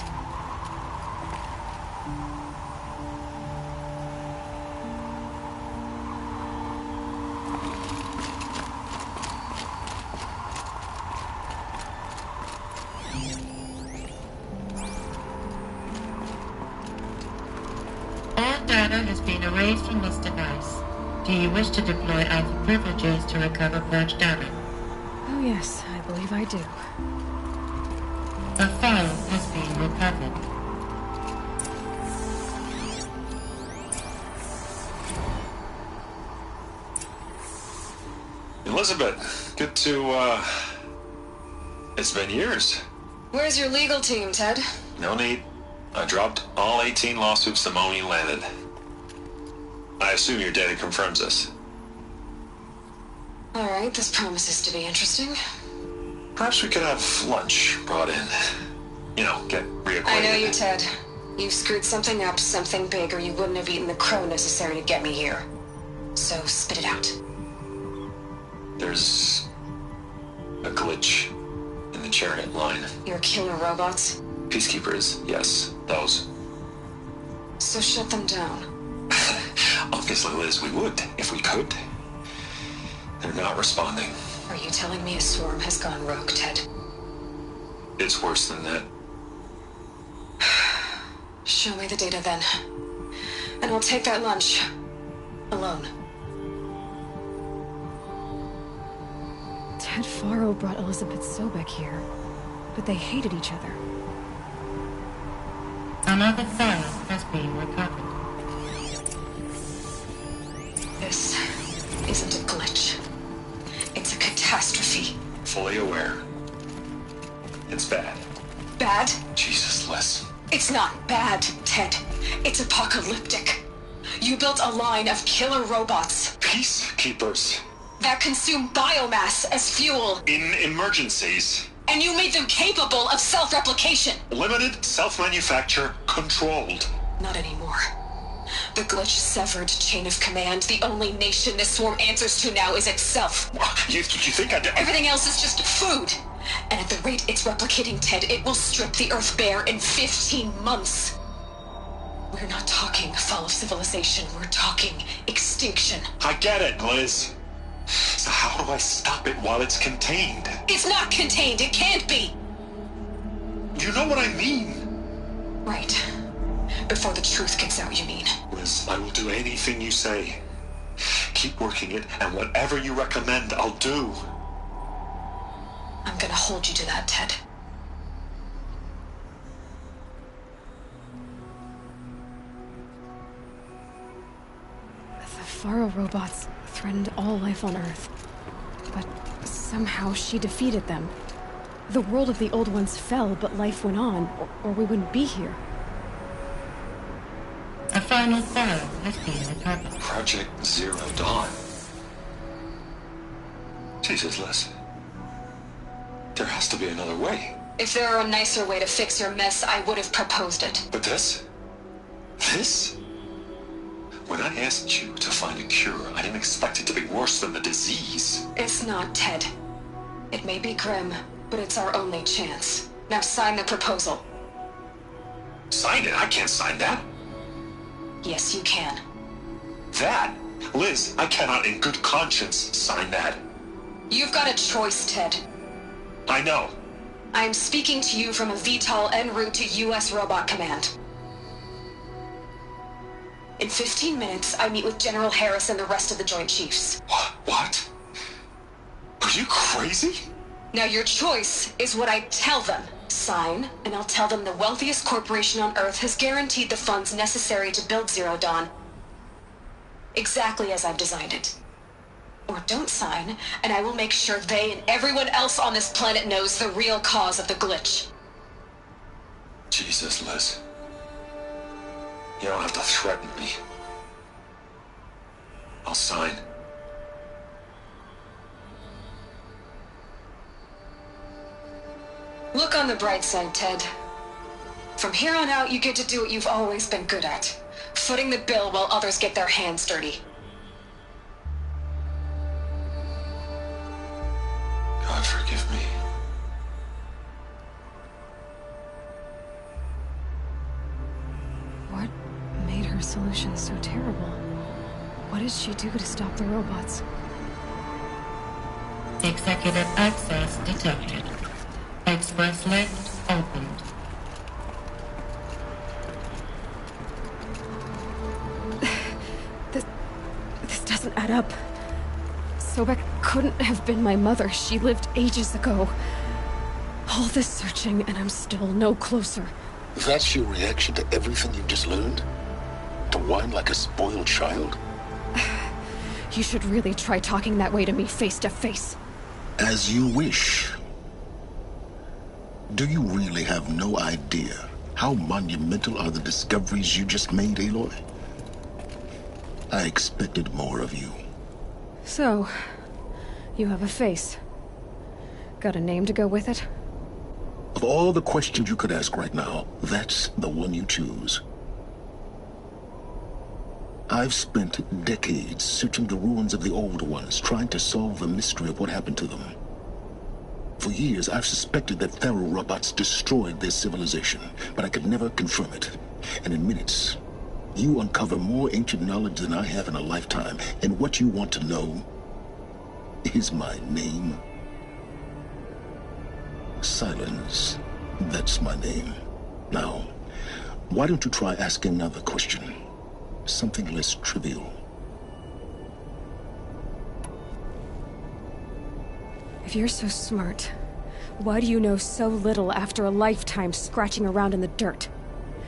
All data has been erased from this device. Do you wish to deploy Alpha privileges to recover purged data? Oh yes, I believe I do. A file has been recovered. Elizabeth, good to, it's been years. Where's your legal team, Ted? No need. I dropped all 18 lawsuits the moment you landed. I assume your data confirms this. All right, this promises to be interesting. Perhaps we could have lunch brought in. You know, get reacquainted. I know you, Ted. You've screwed something up, something big, or you wouldn't have eaten the crow necessary to get me here. So spit it out. There's a glitch in the chariot line. Your killer robots? Peacekeepers, yes, those. So shut them down. Obviously, Liz, we would, if we could. They're not responding. Are you telling me a swarm has gone rogue, Ted? It's worse than that. Show me the data then. And I'll take that lunch. Alone. Ted Faro brought Elizabeth Sobek here, but they hated each other. Another file has been recovered. This isn't a glitch. It's a catastrophe. Fully aware. It's bad. Bad? Jesus, Liz. It's not bad, Ted. It's apocalyptic. You built a line of killer robots. Peacekeepers. That consume biomass as fuel. In emergencies. And you made them capable of self-replication. Limited, self-manufacture, controlled. Not anymore. The glitch severed chain of command. The only nation this swarm answers to now is itself. You think I did? Everything else is just food. And at the rate it's replicating, Ted, it will strip the Earth bare in 15 months. We're not talking fall of civilization. We're talking extinction. I get it, Liz. So how do I stop it while it's contained? It's not contained. It can't be. You know what I mean? Right. Before the truth gets out, you mean? Liz, I will do anything you say. Keep working it, and whatever you recommend, I'll do. I'm gonna hold you to that, Ted. The Faro robots threatened all life on Earth. But somehow she defeated them. The world of the Old Ones fell, but life went on, or we wouldn't be here. A final Pharaoh has been recovered. Project Zero Dawn. Jesus, Liz. There has to be another way. If there were a nicer way to fix your mess, I would have proposed it. But this? When I asked you to find a cure, I didn't expect it to be worse than the disease. It's not, Ted. It may be grim, but it's our only chance. Now sign the proposal. Sign it? I can't sign that. Yes, you can. That? Liz, I cannot in good conscience sign that. You've got a choice, Ted. I know. I'm speaking to you from a VTOL en route to U.S. Robot Command. In 15 minutes, I meet with General Harris and the rest of the Joint Chiefs. What? Are you crazy? Now your choice is what I tell them. Sign, and I'll tell them the wealthiest corporation on Earth has guaranteed the funds necessary to build Zero Dawn. Exactly as I've designed it. Or don't sign, and I will make sure they and everyone else on this planet knows the real cause of the glitch. Jesus, Liz. You don't have to threaten me. I'll sign. Look on the bright side, Ted. From here on out, you get to do what you've always been good at. Footing the bill while others get their hands dirty. God forgive me. What made her solution so terrible? What did she do to stop the robots? Executive access detected. Express lift opened. This doesn't add up. Sobek couldn't have been my mother. She lived ages ago. All this searching, and I'm still no closer. That's your reaction to everything you've just learned? To whine like a spoiled child? You should really try talking that way to me face to face. As you wish. Do you really have no idea how monumental are the discoveries you just made, Aloy? I expected more of you. So, you have a face. Got a name to go with it? Of all the questions you could ask right now, that's the one you choose. I've spent decades searching the ruins of the Old Ones, trying to solve the mystery of what happened to them. For years, I've suspected that Faro robots destroyed their civilization, but I could never confirm it. And in minutes, you uncover more ancient knowledge than I have in a lifetime, and what you want to know is my name. Silence. That's my name. Now, why don't you try asking another question? Something less trivial. If you're so smart, why do you know so little after a lifetime scratching around in the dirt?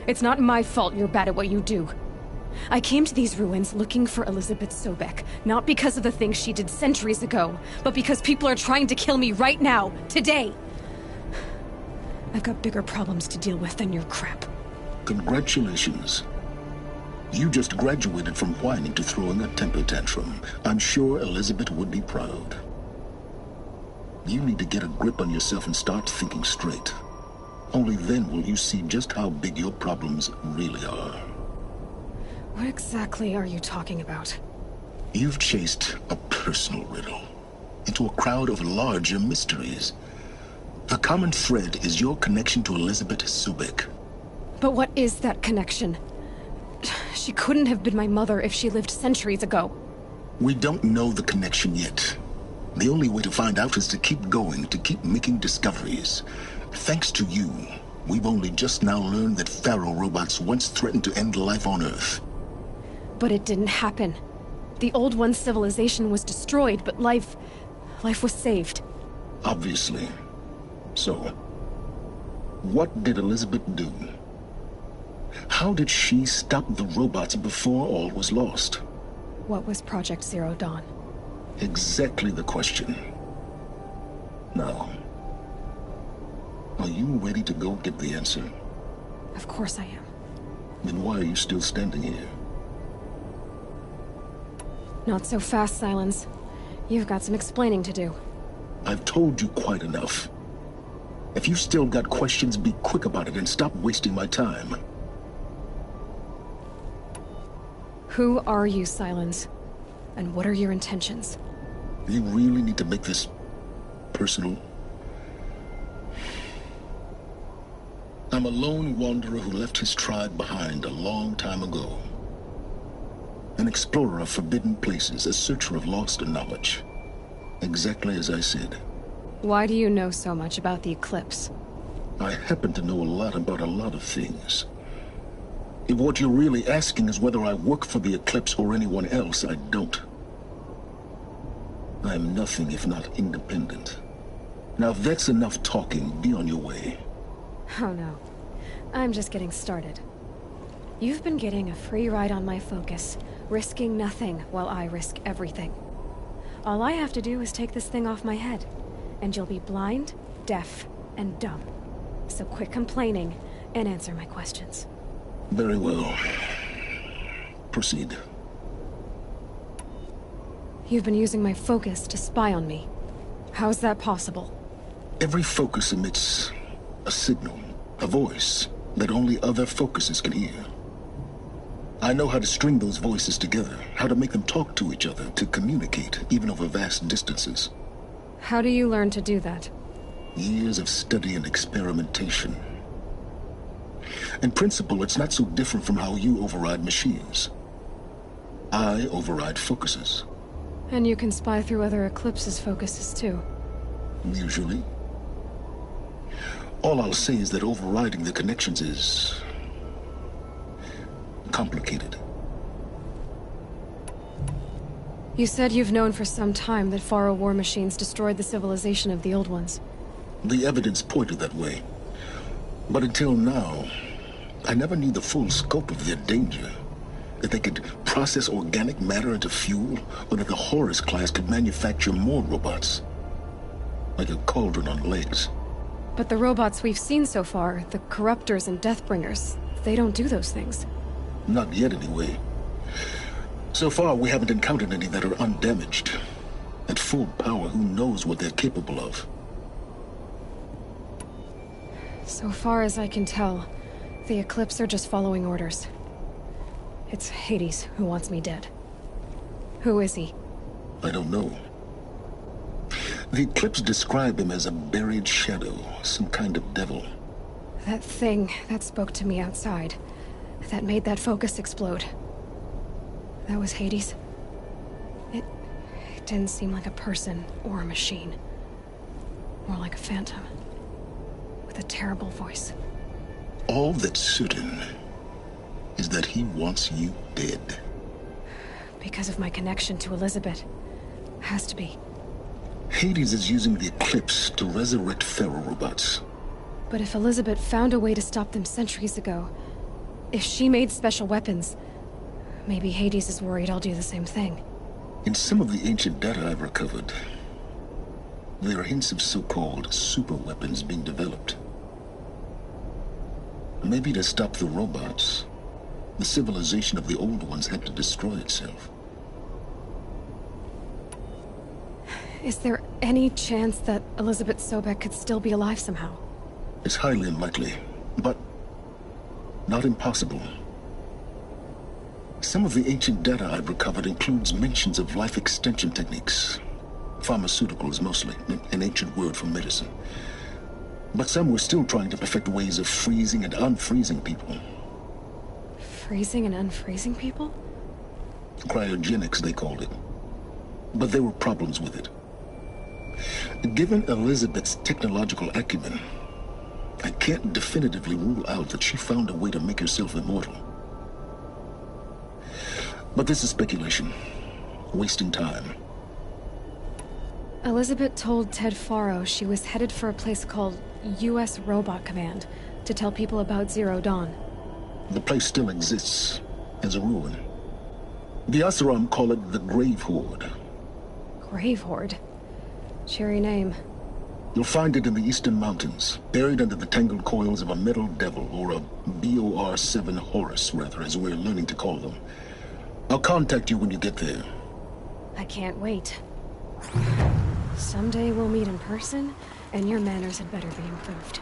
It's not my fault you're bad at what you do. I came to these ruins looking for Elizabeth Sobek, not because of the things she did centuries ago, but because people are trying to kill me right now, today. I've got bigger problems to deal with than your crap. Congratulations. You just graduated from whining to throwing a temper tantrum. I'm sure Elizabeth would be proud. You need to get a grip on yourself and start thinking straight. Only then will you see just how big your problems really are. What exactly are you talking about? You've chased a personal riddle into a crowd of larger mysteries. The common thread is your connection to Elizabeth Sobek. But what is that connection? She couldn't have been my mother if she lived centuries ago. We don't know the connection yet. The only way to find out is to keep going, to keep making discoveries. Thanks to you, we've only just now learned that Pharaoh robots once threatened to end life on Earth. But it didn't happen. The Old One's civilization was destroyed, but life was saved. Obviously. So, what did Elizabeth do? How did she stop the robots before all was lost? What was Project Zero Dawn? Exactly the question. Now, are you ready to go get the answer? Of course I am. Then why are you still standing here? Not so fast, Silence. You've got some explaining to do. I've told you quite enough. If you've still got questions, be quick about it and stop wasting my time. Who are you, Silence? And what are your intentions? You really need to make this personal? I'm a lone wanderer who left his tribe behind a long time ago. An explorer of forbidden places, a searcher of lost knowledge. Exactly as I said. Why do you know so much about the Eclipse? I happen to know a lot about a lot of things. If what you're really asking is whether I work for the Eclipse or anyone else, I don't. I am nothing if not independent. Now if that's enough talking, be on your way. Oh no. I'm just getting started. You've been getting a free ride on my focus, risking nothing while I risk everything. All I have to do is take this thing off my head, and you'll be blind, deaf, and dumb. So quit complaining and answer my questions. Very well. Proceed. You've been using my focus to spy on me. How's that possible? Every focus emits a signal, a voice, that only other focuses can hear. I know how to string those voices together, how to make them talk to each other, to communicate, even over vast distances. How do you learn to do that? Years of study and experimentation. In principle, it's not so different from how you override machines. I override focuses. And you can spy through other Eclipse's focuses too. Usually. All I'll say is that overriding the connections is complicated. You said you've known for some time that Pharaoh war machines destroyed the civilization of the Old Ones. The evidence pointed that way. But until now, I never knew the full scope of their danger. That they could process organic matter into fuel, or that the Horus class could manufacture more robots. Like a cauldron on legs. But the robots we've seen so far, the Corruptors and Deathbringers, they don't do those things. Not yet, anyway. So far, we haven't encountered any that are undamaged. At full power, who knows what they're capable of? So far as I can tell, the Eclipse are just following orders. It's Hades who wants me dead. Who is he? I don't know. The Eclipse describe him as a buried shadow, some kind of devil. That thing that spoke to me outside, that made that focus explode. That was Hades. It didn't seem like a person or a machine. More like a phantom. With a terrible voice. All that's certain is that he wants you dead. Because of my connection to Elizabeth. Has to be. Hades is using the Eclipse to resurrect Pharaoh robots. But if Elizabeth found a way to stop them centuries ago, if she made special weapons, maybe Hades is worried I'll do the same thing. In some of the ancient data I've recovered, there are hints of so-called super weapons being developed. Maybe to stop the robots, the civilization of the Old Ones had to destroy itself. Is there any chance that Elizabeth Sobek could still be alive somehow? It's highly unlikely, but not impossible. Some of the ancient data I've recovered includes mentions of life extension techniques. Pharmaceuticals, mostly, an ancient word for medicine. But some were still trying to perfect ways of freezing and unfreezing people. Freezing and unfreezing people? Cryogenics, they called it. But there were problems with it. Given Elizabeth's technological acumen, I can't definitively rule out that she found a way to make herself immortal. But this is speculation. Wasting time. Elizabeth told Ted Faro she was headed for a place called U.S. Robot Command to tell people about Zero Dawn. The place still exists, as a ruin. The Oseram call it the Grave Horde. Grave Horde? Cheery name. You'll find it in the Eastern Mountains, buried under the tangled coils of a metal devil, or a BOR-7 Horus, rather, as we're learning to call them. I'll contact you when you get there. I can't wait. Someday we'll meet in person, and your manners had better be improved.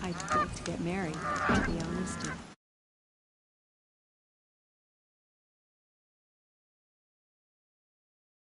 I'd like to get married, to be honest.